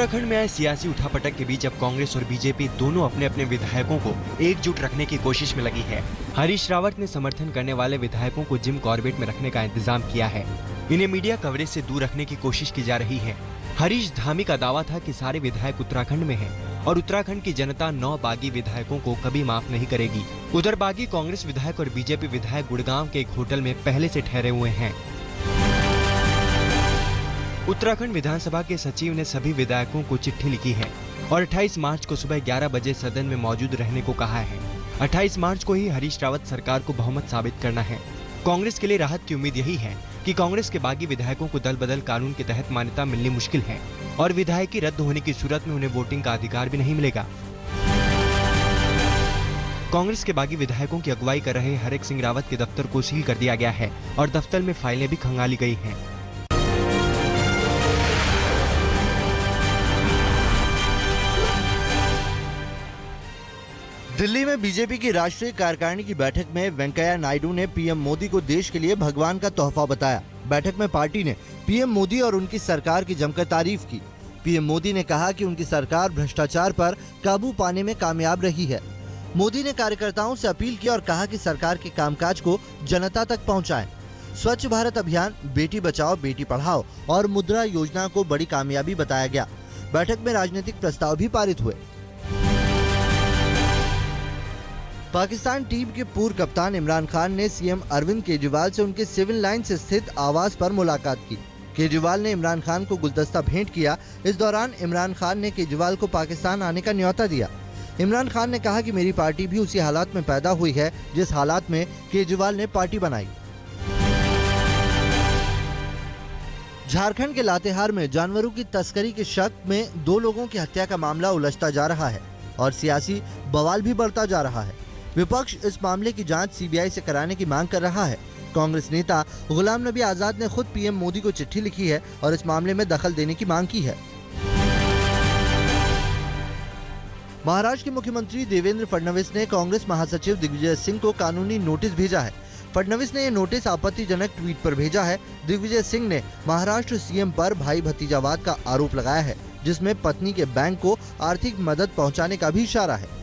उत्तराखंड में आए सियासी उठापटक के बीच अब कांग्रेस और बीजेपी दोनों अपने अपने विधायकों को एकजुट रखने की कोशिश में लगी है। हरीश रावत ने समर्थन करने वाले विधायकों को जिम कॉर्बेट में रखने का इंतजाम किया है। इन्हें मीडिया कवरेज से दूर रखने की कोशिश की जा रही है। हरीश धामी का दावा था कि सारे विधायक उत्तराखंड में हैं और उत्तराखंड की जनता 9 बागी विधायकों को कभी माफ नहीं करेगी। उधर बागी कांग्रेस विधायक और बीजेपी विधायक गुड़गांव के एक होटल में पहले से ठहरे हुए हैं। उत्तराखंड विधानसभा के सचिव ने सभी विधायकों को चिट्ठी लिखी है और 28 मार्च को सुबह 11 बजे सदन में मौजूद रहने को कहा है। 28 मार्च को ही हरीश रावत सरकार को बहुमत साबित करना है। कांग्रेस के लिए राहत की उम्मीद यही है कि कांग्रेस के बागी विधायकों को दल बदल कानून के तहत मान्यता मिलनी मुश्किल है और विधायकी रद्द होने की सूरत में उन्हें वोटिंग का अधिकार भी नहीं मिलेगा। कांग्रेस के बागी विधायकों की अगुवाई कर रहे हरेक सिंह रावत के दफ्तर को सील कर दिया गया है और दफ्तर में फाइलें भी खंगाली गई हैं। दिल्ली में बीजेपी की राष्ट्रीय कार्यकारिणी की बैठक में वेंकैया नायडू ने पीएम मोदी को देश के लिए भगवान का तोहफा बताया। बैठक में पार्टी ने पीएम मोदी और उनकी सरकार की जमकर तारीफ की। पीएम मोदी ने कहा कि उनकी सरकार भ्रष्टाचार पर काबू पाने में कामयाब रही है। मोदी ने कार्यकर्ताओं से अपील की और कहा कि सरकार के कामकाज को जनता तक पहुंचाएं। स्वच्छ भारत अभियान, बेटी बचाओ बेटी पढ़ाओ और मुद्रा योजना को बड़ी कामयाबी बताया गया। बैठक में राजनीतिक प्रस्ताव भी पारित हुए। पाकिस्तान टीम के पूर्व कप्तान इमरान खान ने सीएम अरविंद केजरीवाल से उनके सिविल लाइंस स्थित आवास पर मुलाकात की। केजरीवाल ने इमरान खान को गुलदस्ता भेंट किया। इस दौरान इमरान खान ने केजरीवाल को पाकिस्तान आने का न्योता दिया। इमरान खान ने कहा कि मेरी पार्टी भी उसी हालात में पैदा हुई है जिस हालात में केजरीवाल ने पार्टी बनाई। झारखंड के लातेहार में जानवरों की तस्करी के शक में 2 लोगों की हत्या का मामला उलझता जा रहा है और सियासी बवाल भी बढ़ता जा रहा है। विपक्ष इस मामले की जांच सीबीआई से कराने की मांग कर रहा है। कांग्रेस नेता गुलाम नबी आजाद ने खुद पीएम मोदी को चिट्ठी लिखी है और इस मामले में दखल देने की मांग की है। महाराष्ट्र के मुख्यमंत्री देवेंद्र फडणवीस ने कांग्रेस महासचिव दिग्विजय सिंह को कानूनी नोटिस भेजा है। फडणवीस ने यह नोटिस आपत्तिजनक ट्वीट पर भेजा है। दिग्विजय सिंह ने महाराष्ट्र सीएम पर भाई भतीजावाद का आरोप लगाया है, जिसमें पत्नी के बैंक को आर्थिक मदद पहुंचाने का भी इशारा है।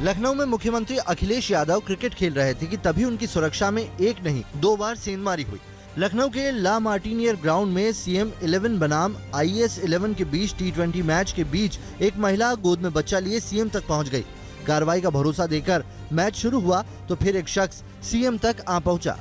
लखनऊ में मुख्यमंत्री अखिलेश यादव क्रिकेट खेल रहे थे कि तभी उनकी सुरक्षा में एक नहीं 2 बार सेंधमारी हुई। लखनऊ के ला मार्टिनियर ग्राउंड में सीएम 11 बनाम IAS 11 के बीच T20 मैच के बीच एक महिला गोद में बच्चा लिए सीएम तक पहुंच गई। कार्रवाई का भरोसा देकर मैच शुरू हुआ तो फिर एक शख्स सीएम तक आ पहुंचा।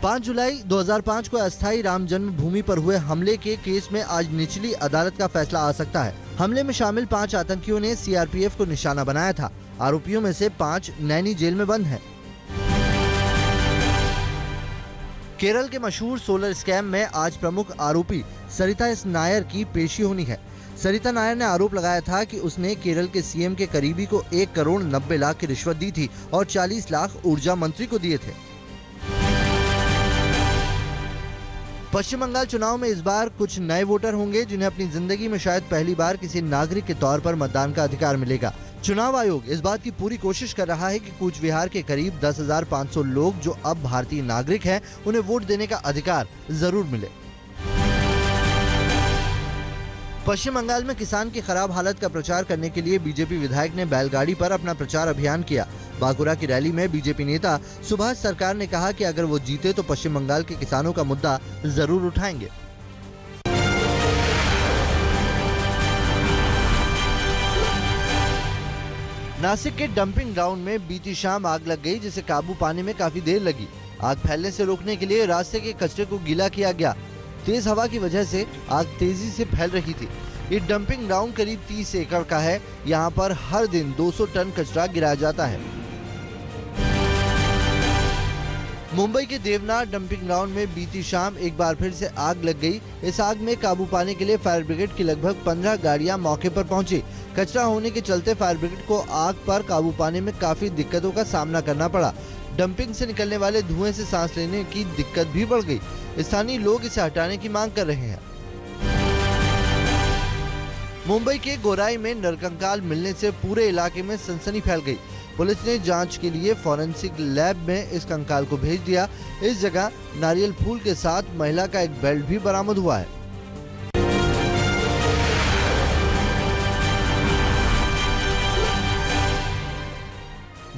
5 जुलाई 2005 को अस्थायी राम जन्मभूमि पर हुए हमले के केस में आज निचली अदालत का फैसला आ सकता है। हमले में शामिल 5 आतंकियों ने CRPF को निशाना बनाया था। आरोपियों में से 5 नैनी जेल में बंद हैं। केरल के मशहूर सोलर स्कैम में आज प्रमुख आरोपी सरिता एस नायर की पेशी होनी है। सरिता नायर ने आरोप लगाया था कि उसने केरल के सीएम के करीबी को 1 करोड़ 90 लाख की रिश्वत दी थी और 40 लाख ऊर्जा मंत्री को दिए थे। पश्चिम बंगाल चुनाव में इस बार कुछ नए वोटर होंगे जिन्हें अपनी जिंदगी में शायद पहली बार किसी नागरिक के तौर पर मतदान का अधिकार मिलेगा। चुनाव आयोग इस बात की पूरी कोशिश कर रहा है कि कूच बिहार के करीब 10,500 लोग जो अब भारतीय नागरिक हैं, उन्हें वोट देने का अधिकार जरूर मिले। पश्चिम बंगाल में किसान की खराब हालत का प्रचार करने के लिए बीजेपी विधायक ने बैलगाड़ी पर अपना प्रचार अभियान किया। बांकुरा की रैली में बीजेपी नेता सुभाष सरकार ने कहा कि अगर वो जीते तो पश्चिम बंगाल के किसानों का मुद्दा जरूर उठाएंगे। नासिक के डंपिंग ग्राउंड में बीती शाम आग लग गई, जिसे काबू पाने में काफी देर लगी। आग फैलने से रोकने के लिए रास्ते के कचरे को गीला किया गया। तेज हवा की वजह से आग तेजी से फैल रही थी। ये डंपिंग ग्राउंड करीब 30 एकड़ का है। यहाँ पर हर दिन 200 टन कचरा गिराया जाता है। मुंबई के देवनाथ डंपिंग ग्राउंड में बीती शाम एक बार फिर से आग लग गई। इस आग में काबू पाने के लिए फायर ब्रिगेड की लगभग 15 गाड़ियां मौके पर पहुंची। कचरा होने के चलते फायर ब्रिगेड को आग पर काबू पाने में काफी दिक्कतों का सामना करना पड़ा। डंपिंग से निकलने वाले धुएं से सांस लेने की दिक्कत भी बढ़ गई। स्थानीय लोग इसे हटाने की मांग कर रहे हैं। मुंबई के गोराई में नरकंकाल मिलने से पूरे इलाके में सनसनी फैल गई। पुलिस ने जांच के लिए फॉरेंसिक लैब में इस कंकाल को भेज दिया। इस जगह नारियल फूल के साथ महिला का एक बेल्ट भी बरामद हुआ है।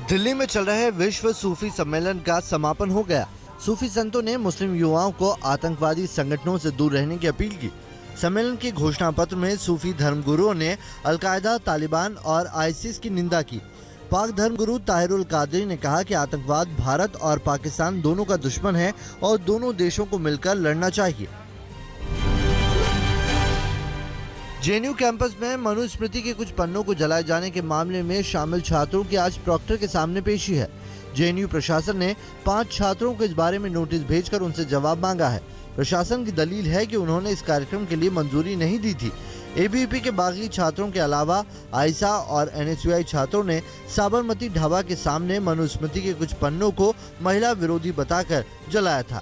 दिल्ली में चल रहे विश्व सूफी सम्मेलन का समापन हो गया। सूफी संतों ने मुस्लिम युवाओं को आतंकवादी संगठनों से दूर रहने की अपील की। सम्मेलन के घोषणा पत्र में सूफी धर्मगुरुओं ने अलकायदा, तालिबान और आईसिस की निंदा की। पाक धर्मगुरु ताहिरुल कादरी ने कहा कि आतंकवाद भारत और पाकिस्तान दोनों का दुश्मन है और दोनों देशों को मिलकर लड़ना चाहिए। जेएनयू कैंपस में मनुस्मृति के कुछ पन्नों को जलाए जाने के मामले में शामिल छात्रों की आज प्रॉक्टर के सामने पेशी है। जेएनयू प्रशासन ने 5 छात्रों को इस बारे में नोटिस भेजकर उनसे जवाब मांगा है। प्रशासन की दलील है कि उन्होंने इस कार्यक्रम के लिए मंजूरी नहीं दी थी। एबीवीपी के बागी छात्रों के अलावा आयशा और एनएसयूआई छात्रों ने साबरमती ढाबा के सामने मनुस्मृति के कुछ पन्नों को महिला विरोधी बताकर जलाया था।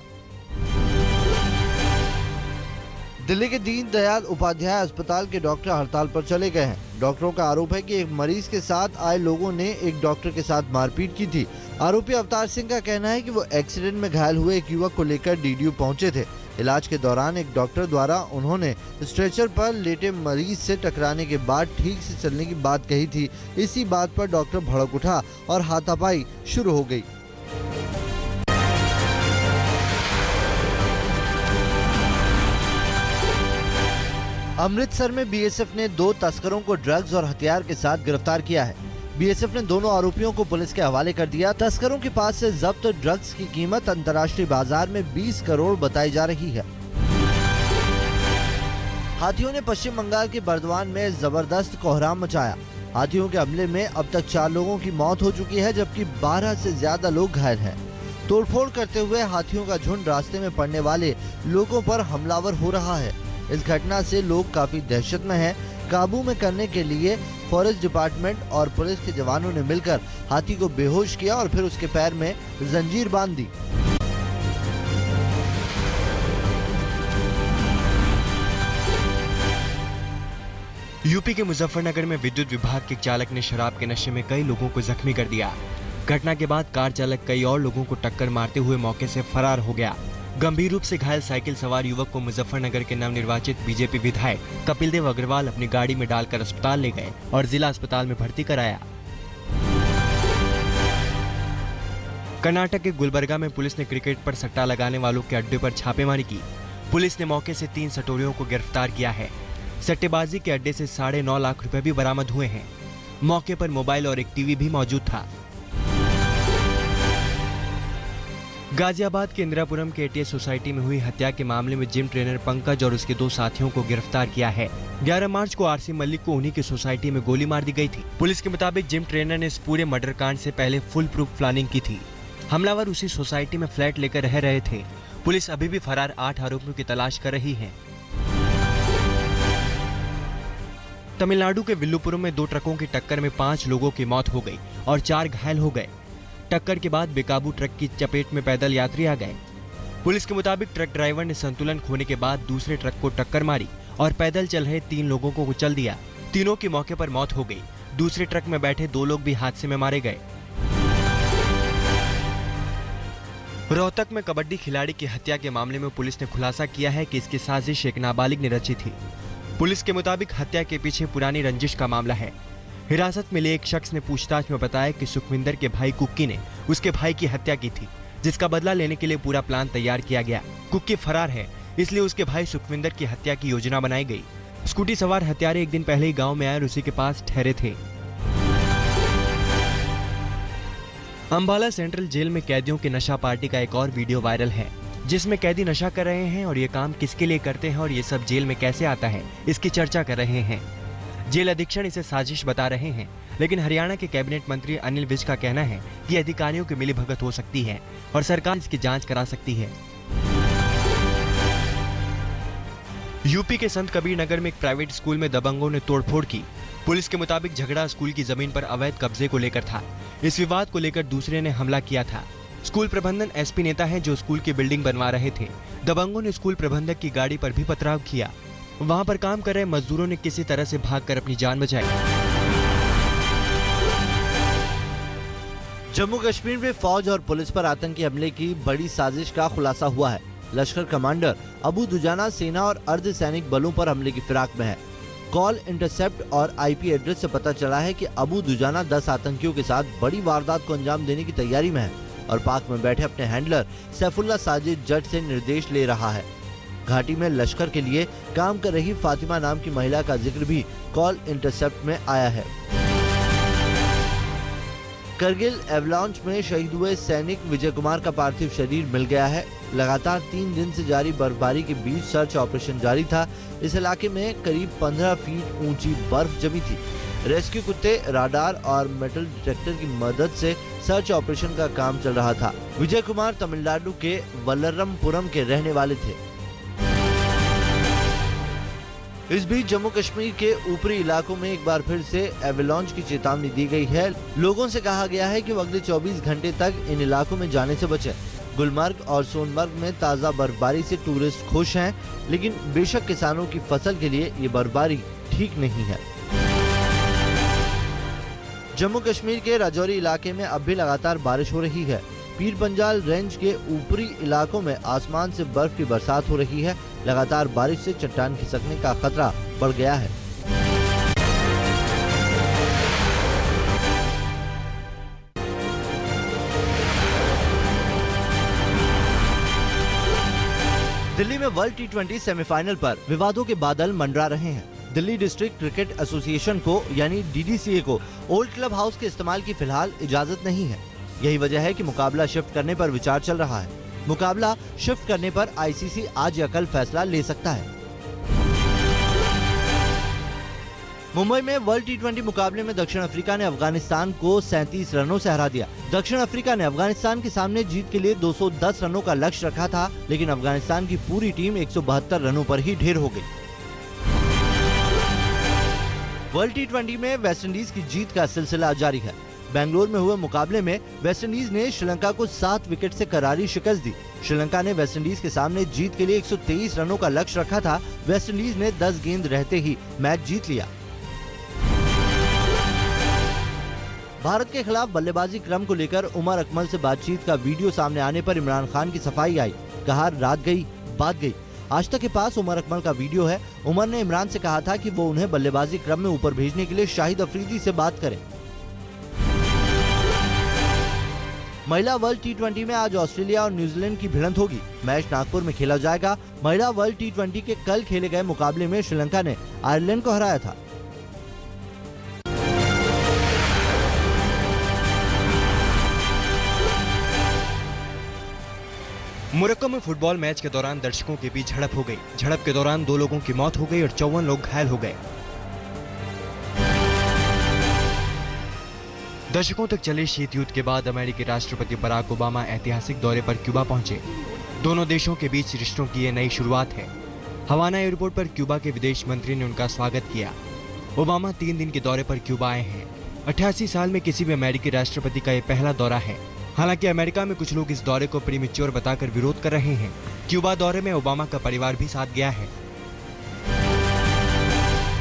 दिल्ली के दीनदयाल उपाध्याय अस्पताल के डॉक्टर हड़ताल पर चले गए हैं। डॉक्टरों का आरोप है कि एक मरीज के साथ आए लोगों ने एक डॉक्टर के साथ मारपीट की थी। आरोपी अवतार सिंह का कहना है कि वो एक्सीडेंट में घायल हुए एक युवक को लेकर डीडीयू पहुंचे थे। इलाज के दौरान एक डॉक्टर द्वारा उन्होंने स्ट्रेचर पर लेटे मरीज से टकराने के बाद ठीक से चलने की बात कही थी। इसी बात पर डॉक्टर भड़क उठा और हाथापाई शुरू हो गई। अमृतसर में बीएसएफ ने 2 तस्करों को ड्रग्स और हथियार के साथ गिरफ्तार किया है। बीएसएफ ने दोनों आरोपियों को पुलिस के हवाले कर दिया। तस्करों के पास से जब्त ड्रग्स की कीमत अंतर्राष्ट्रीय बाजार में 20 करोड़ बताई जा रही है। हाथियों ने पश्चिम बंगाल के बर्दवान में जबरदस्त कोहराम मचाया। हाथियों के हमले में अब तक 4 लोगों की मौत हो चुकी है, जबकि 12 से ज्यादा लोग घायल हैं। तोड़फोड़ करते हुए हाथियों का झुंड रास्ते में पड़ने वाले लोगों पर हमलावर हो रहा है। इस घटना से लोग काफी दहशत में हैं। काबू में करने के लिए फॉरेस्ट डिपार्टमेंट और पुलिस के जवानों ने मिलकर हाथी को बेहोश किया और फिर उसके पैर में जंजीर बांध दी। यूपी के मुजफ्फरनगर में विद्युत विभाग के चालक ने शराब के नशे में कई लोगों को जख्मी कर दिया। घटना के बाद कार चालक कई और लोगों को टक्कर मारते हुए मौके से फरार हो गया। गंभीर रूप से घायल साइकिल सवार युवक को मुजफ्फरनगर के नवनिर्वाचित बीजेपी विधायक कपिल देव अग्रवाल अपनी गाड़ी में डालकर अस्पताल ले गए और जिला अस्पताल में भर्ती कराया। कर्नाटक के गुलबर्गा में पुलिस ने क्रिकेट पर सट्टा लगाने वालों के अड्डे पर छापेमारी की। पुलिस ने मौके से 3 सटोरियों को गिरफ्तार किया है। सट्टेबाजी के अड्डे से 9.5 लाख रुपए भी बरामद हुए हैं। मौके पर मोबाइल और एक टीवी भी मौजूद था। गाजियाबाद के इंदिरापुरम के एटीएस सोसाइटी में हुई हत्या के मामले में जिम ट्रेनर पंकज और उसके 2 साथियों को गिरफ्तार किया है। 11 मार्च को आरसी मलिक को उन्हीं की सोसाइटी में गोली मार दी गई थी। पुलिस के मुताबिक जिम ट्रेनर ने इस पूरे मर्डर कांड से पहले फुल प्रूफ प्लानिंग की थी। हमलावर उसी सोसाइटी में फ्लैट लेकर रह रहे थे। पुलिस अभी भी फरार 8 आरोपियों की तलाश कर रही है। तमिलनाडु के विल्लुपुरम में 2 ट्रकों की टक्कर में 5 लोगों की मौत हो गई और 4 घायल हो गए। टक्कर के बाद बेकाबू ट्रक की चपेट में पैदल यात्री आ गए। पुलिस के मुताबिक ट्रक ड्राइवर ने संतुलन खोने के बाद दूसरे ट्रक को टक्कर मारी और पैदल चल रहे 3 लोगों को कुचल दिया। तीनों की मौके पर मौत हो गई। दूसरे ट्रक में बैठे 2 लोग भी हादसे में मारे गए। रोहतक में कबड्डी खिलाड़ी की हत्या के मामले में पुलिस ने खुलासा किया है कि इसकी साजिश एक नाबालिग ने रची थी। पुलिस के मुताबिक हत्या के पीछे पुरानी रंजिश का मामला है। हिरासत में लिए एक शख्स ने पूछताछ में बताया कि सुखविंदर के भाई कुक्की ने उसके भाई की हत्या की थी, जिसका बदला लेने के लिए पूरा प्लान तैयार किया गया। कुक्की फरार है, इसलिए उसके भाई सुखविंदर की हत्या की योजना बनाई गई। स्कूटी सवार हत्यारे एक दिन पहले ही गांव में आए और उसी के पास ठहरे थे। अंबाला सेंट्रल जेल में कैदियों की नशा पार्टी का एक और वीडियो वायरल है, जिसमें कैदी नशा कर रहे हैं और ये काम किसके लिए करते हैं और ये सब जेल में कैसे आता है, इसकी चर्चा कर रहे हैं। जेल अधीक्षक इसे साजिश बता रहे हैं, लेकिन हरियाणा के कैबिनेट मंत्री अनिल विज का कहना है कि अधिकारियों की मिलीभगत हो सकती है और सरकार इसकी जांच करा सकती है। यूपी के संत कबीर नगर में एक प्राइवेट स्कूल में दबंगों ने तोड़फोड़ की। पुलिस के मुताबिक झगड़ा स्कूल की जमीन पर अवैध कब्जे को लेकर था। इस विवाद को लेकर दूसरे ने हमला किया था। स्कूल प्रबंधन एसपी नेता है जो स्कूल की बिल्डिंग बनवा रहे थे। दबंगों ने स्कूल प्रबंधक की गाड़ी पर भी पथराव किया। वहां पर काम कर रहे मजदूरों ने किसी तरह से भागकर अपनी जान बचाई। जम्मू कश्मीर में फौज और पुलिस पर आतंकी हमले की बड़ी साजिश का खुलासा हुआ है। लश्कर कमांडर अबू दुजाना सेना और अर्धसैनिक बलों पर हमले की फिराक में है। कॉल इंटरसेप्ट और आईपी एड्रेस से पता चला है कि अबू दुजाना 10 आतंकियों के साथ बड़ी वारदात को अंजाम देने की तैयारी में है और पाक में बैठे अपने हैंडलर सैफुल्ला साजिद जट से निर्देश ले रहा है। घाटी में लश्कर के लिए काम कर रही फातिमा नाम की महिला का जिक्र भी कॉल इंटरसेप्ट में आया है। करगिल एवलांच में शहीद हुए सैनिक विजय कुमार का पार्थिव शरीर मिल गया है। लगातार 3 दिन से जारी बर्फबारी के बीच सर्च ऑपरेशन जारी था। इस इलाके में करीब 15 फीट ऊंची बर्फ जमी थी। रेस्क्यू कुत्ते, राडार और मेटल डिटेक्टर की मदद से सर्च ऑपरेशन का काम चल रहा था। विजय कुमार तमिलनाडु के वल्लरमपुरम के रहने वाले थे। इस बीच जम्मू कश्मीर के ऊपरी इलाकों में एक बार फिर से एवलांच की चेतावनी दी गई है। लोगों से कहा गया है कि वो अगले 24 घंटे तक इन इलाकों में जाने से बचें। गुलमर्ग और सोनमर्ग में ताज़ा बर्फबारी से टूरिस्ट खुश हैं, लेकिन बेशक किसानों की फसल के लिए ये बर्फबारी ठीक नहीं है। जम्मू कश्मीर के राजौरी इलाके में अब भी लगातार बारिश हो रही है। पीर पंजाल रेंज के ऊपरी इलाकों में आसमान से बर्फ की बरसात हो रही है। लगातार बारिश से चट्टान खिसकने का खतरा बढ़ गया है। दिल्ली में वर्ल्ड टी20 सेमीफाइनल पर विवादों के बादल मंडरा रहे हैं। दिल्ली डिस्ट्रिक्ट क्रिकेट एसोसिएशन को यानी डीडीसीए को ओल्ड क्लब हाउस के इस्तेमाल की फिलहाल इजाजत नहीं है। यही वजह है कि मुकाबला शिफ्ट करने पर विचार चल रहा है। मुकाबला शिफ्ट करने पर आईसीसी आज या कल फैसला ले सकता है। मुंबई में वर्ल्ड टी20 मुकाबले में दक्षिण अफ्रीका ने अफगानिस्तान को 37 रनों से हरा दिया। दक्षिण अफ्रीका ने अफगानिस्तान के सामने जीत के लिए 210 रनों का लक्ष्य रखा था, लेकिन अफगानिस्तान की पूरी टीम 172 रनों पर ही ढेर हो गई। वर्ल्ड टी20 में वेस्टइंडीज की जीत का सिलसिला जारी है। बेंगलुरु में हुए मुकाबले में वेस्टइंडीज ने श्रीलंका को 7 विकेट से करारी शिकस्त दी। श्रीलंका ने वेस्टइंडीज के सामने जीत के लिए 123 रनों का लक्ष्य रखा था। वेस्टइंडीज ने 10 गेंद रहते ही मैच जीत लिया। भारत के खिलाफ बल्लेबाजी क्रम को लेकर उमर अकमल से बातचीत का वीडियो सामने आने पर इमरान खान की सफाई आई। कहा, रात गई बात गई। आज तक के पास उमर अकमल का वीडियो है। उमर ने इमरान से कहा था कि वो उन्हें बल्लेबाजी क्रम में ऊपर भेजने के लिए शाहिद अफरीदी से बात करें। महिला वर्ल्ड टी20 में आज ऑस्ट्रेलिया और न्यूजीलैंड की भिड़ंत होगी। मैच नागपुर में खेला जाएगा। महिला वर्ल्ड टी20 के कल खेले गए मुकाबले में श्रीलंका ने आयरलैंड को हराया था। मोरक्को में फुटबॉल मैच के दौरान दर्शकों के बीच झड़प हो गई। झड़प के दौरान 2 लोगों की मौत हो गई और 54 लोग घायल हो गए। दशकों तक चले शीत युद्ध के बाद अमेरिकी राष्ट्रपति बराक ओबामा ऐतिहासिक दौरे पर क्यूबा पहुंचे। दोनों देशों के बीच रिश्तों की ये नई शुरुआत है। हवाना एयरपोर्ट पर क्यूबा के विदेश मंत्री ने उनका स्वागत किया। ओबामा 3 दिन के दौरे पर क्यूबा आए हैं। 88 साल में किसी भी अमेरिकी राष्ट्रपति का ये पहला दौरा है। हालांकि अमेरिका में कुछ लोग इस दौरे को प्रीमेच्योर बताकर विरोध कर रहे हैं। क्यूबा दौरे में ओबामा का परिवार भी साथ गया है।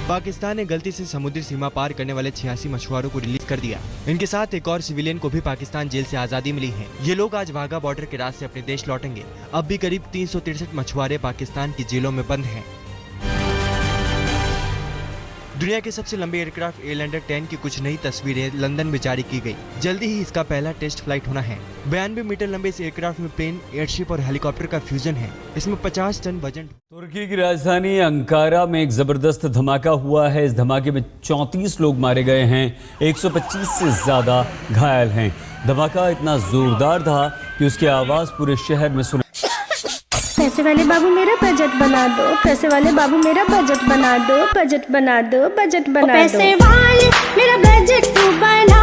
पाकिस्तान ने गलती से समुद्री सीमा पार करने वाले 86 मछुआरों को रिलीज कर दिया। इनके साथ एक और सिविलियन को भी पाकिस्तान जेल से आजादी मिली है। ये लोग आज वाघा बॉर्डर के रास्ते अपने देश लौटेंगे। अब भी करीब 363 मछुआरे पाकिस्तान की जेलों में बंद हैं। दुनिया के सबसे लंबे एयरक्राफ्ट एयरलैंडर 10 की कुछ नई तस्वीरें लंदन में जारी की गई। जल्दी ही इसका पहला टेस्ट फ्लाइट होना है। 92 मीटर लंबे इस एयरक्राफ्ट में प्लेन, एयरशिप और हेलीकॉप्टर का फ्यूजन है। इसमें 50 टन वजन। तुर्की की राजधानी अंकारा में एक जबरदस्त धमाका हुआ है। इस धमाके में 34 लोग मारे गए हैं, 125 से ज्यादा घायल हैं। धमाका इतना जोरदार था कि उसकी आवाज पूरे शहर में सुनाई। पैसे वाले बाबू मेरा बजट बना दो, पैसे वाले बाबू मेरा बजट बना दो, बजट बना दो, बजट बना दो, पैसे वाले मेरा बजट तू बना